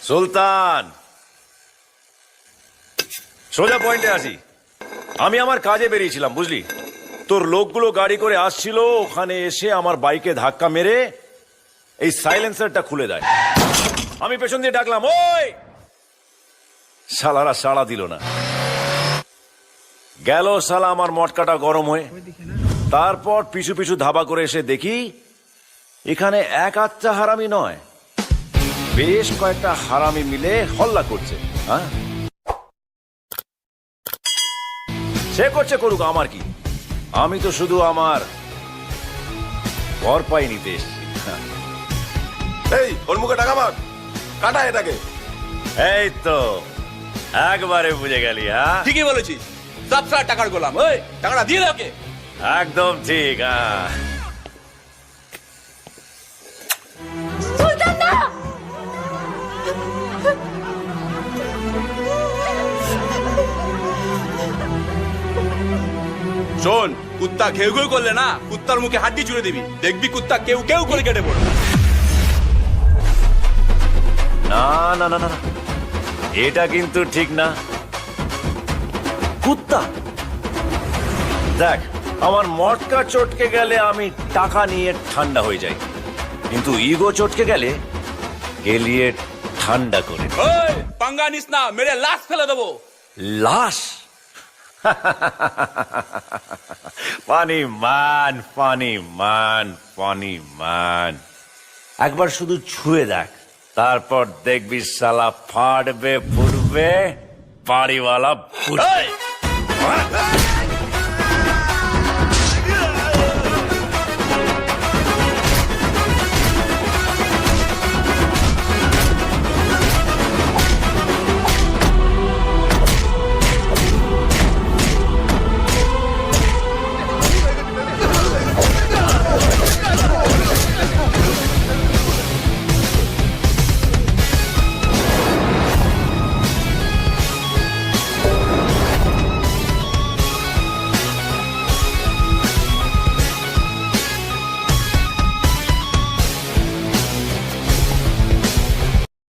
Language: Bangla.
সুলতান, সোজা পয়েন্টে আসি। আমি আমার কাজে বেরিয়েছিলাম, বুঝলি? তোর লোকগুলো গাড়ি করে আসছিল, ওখানে এসে আমার বাইকে ধাক্কা মেরে এই সাইলেন্সারটা খুলে দেয়। আমি পেছন দিয়ে ডাকলাম, ওই! শালারা সাড়া দিল না। গেল শালা আমার মটকাটা গরম হয়ে। তারপর পিছু পিছু ধাবা করে এসে দেখি এখানে এক আচ্ছা হারামি নয়, বেশ কয়েকটা হারামি মিলে হল্লা করছে। হ্যাঁ, সে করছে করুক, আমার কি? আমি তো শুধু আমার ভরপাই নিতে এসছি। এই ওর মুখে টাকা মার, কাটা এটাকে। এই তো একবারে বুঝে গেলি। হ্যাঁ, ঠিকই বলেছিস, 7 টাকার গোলাম। ওই টাকাটা দিয়ে দে ওকে। একদম ঠিক। হ্যাঁ, শোন, কুত্তা ঘেউ ঘেউ করলে না, কুত্তার মুখে হাড্ডি চুড়ে দিবি, দেখবি কুত্তা কেউ কেউ করে কেটে পড়বে। না না না না না, এটা কিন্তু ঠিক না। কুত্তা দেখ, আমার মটকা চটকে গেলে আমি টাকা নিয়ে ঠান্ডা হয়ে যাই, কিন্তু ইগো চটকে গেলে গেলিয়ে ঠান্ডা করে। ওই পাঙ্গা নিস না, মেরে লাশ ফেলে দেবো। লাশ? Funny man, funny man, funny man. একবার শুধু ছুঁয়ে দেখ, তারপর দেখবি শালা ফাটবে ফুটবে, বাড়িওয়ালা ফুটবে।